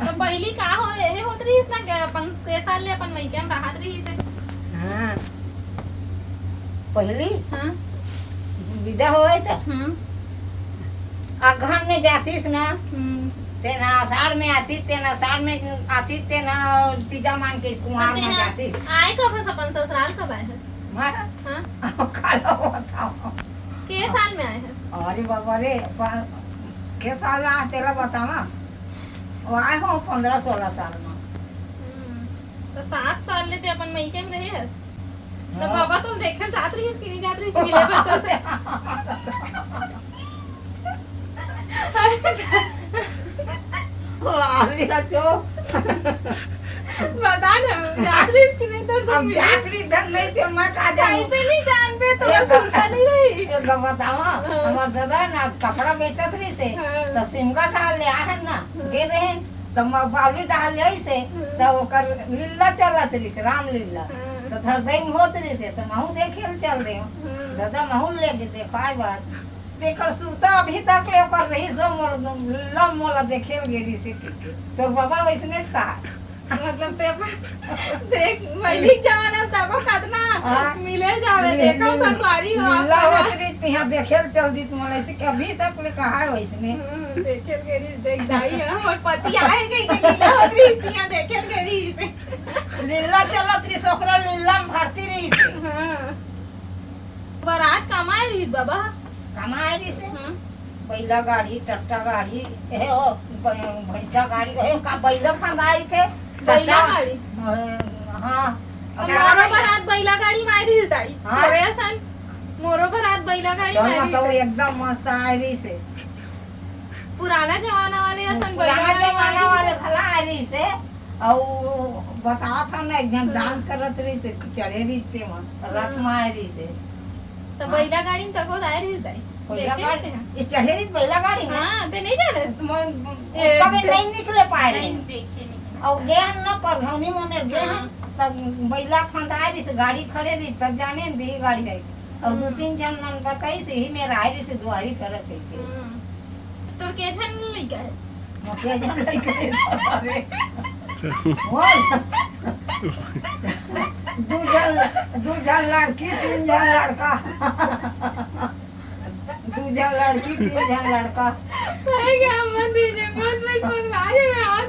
तो पहली का हो हे होत रहीस ना के अपन के साल ले अपन मई के हम राहत रही से हाँ पहली हां विदा होए त अगहन में जातीस ना तेना आषाढ़ में आती तेना आषाढ़ में आती तेना तीजा मान के कुमार में जाती आए कब है अपन ससुराल कब आए है मारा हां कालो बताओ के साल में आए है अरे बाबा रे के साल आ तेला बतावा वो आए हो 15-16 साल में तो 7 साल लेते अपन मई के में रहे है तो हाँ। बाबा तो देखल जात रही है कि नहीं जात रही है मिले पर तो से अरे जो बता ना जात रही है कि नहीं तो अब यात्री धन नहीं थे मैं का जानूं कैसे नहीं जान पे तो मैं सुनता नहीं रही एक बतावा हमार दादा ना कपड़ा बेचत रही से हाँ। तो सिमगा डाल ले आहन ना गे रहे तो बावली डाल ले से तो ओकर लीला चलत रही से राम लीला तो धरदई में होत रही से तो महू देखे चल दे दादा महू ले के देखो आए बार देकर सुरता अभी तक ले कर रही सो मोर लम मोला देखेल गेली से तोर बाबा वैसने कहा मतलब ते देख वैदिक जमाना में तको कितना हाँ। मिले जावे देखो ससुरारी हो लीला होत रही तिहा देखेल चल दी मोला से कि अभी तक ले कहा है वैसने देखेल गेरी देख जाई है और पति आए गई कि लीला होत रही तिया देखेल गेरी से लीला चलत रही सोकरा लीला में भरती रही से हां बारात कमाए रही बाबा कमाए रही से हां बैला गाड़ी टट्टा गाड़ी हे हो भैंसा गाड़ी हे का बैला फंदाई थे बैला गाड़ी हां मोरो बारात बैला गाड़ी मारी रही ताई हाँ। अरे सन मोरो बारात बैला गाड़ी मारी तो रही एकदम मस्त आई रही से पुराना जमाना वाले असन बैला पुराना गाड़ी जमाना मारी वाले खला आई रही से और बता था ना एकदम डांस करत रही से चढ़े रही थे रथ में आई रही से तो बैला गाड़ी में तको आए रही ताई बैला देखे गाड़ी थे ये चढ़े रही बैला गाड़ी में हां ते नहीं जाने कभी नहीं निकले पाए रहे और गए हम ना परभवनी में मेरे गए हम तब बैला फंदाई रही से गाड़ी खड़े रही तब जाने दी गाड़ी आई और 2-3 जन मन बताई से ही मेरा आई रही से दुआरी करत है के तो के छन नहीं का मके जन लेके अरे दू जन लड़की 3 जन लड़का 2 जन लड़की 3 जन लड़का है क्या मन दीजिए बहुत मैं बोल रहा है मैं आज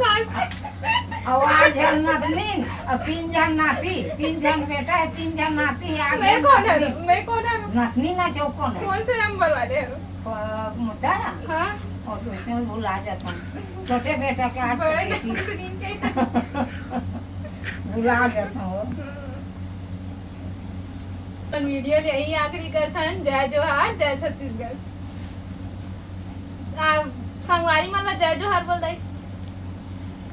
और 8 जन नातनी और 3 जन नाती 3 जन बेटा है 3 जन नाती है 8 मैं जन कौन है नाती। मैं कौन है नातनी ना जो कौन है कौन से नंबर वाले हो मुद्दा ना हां और तो इसमें भूला जाता हूँ छोटे बेटा के आज बड़े बेटी स्क्रीन के भूला जाता हूँ तो वीडियो यही आखिरी करथन जय जोहार जय छत्तीसगढ़ संगवारी मन में जय जोहार बोल दई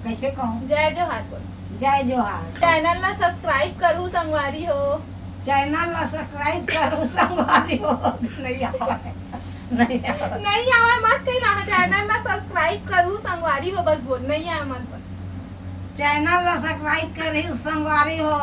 कैसे कहूँ जय जोहार बोल जय जोहार चैनल ला सब्सक्राइब करू संगवारी हो चैनल ला सब्सक्राइब करो संगवारी हो नहीं आवे नहीं आवे नहीं आवा मत कही ना चैनल ला सब्सक्राइब करू संगवारी हो बस बोल नहीं आया मन पर चैनल ला सब्सक्राइब करी संगवारी हो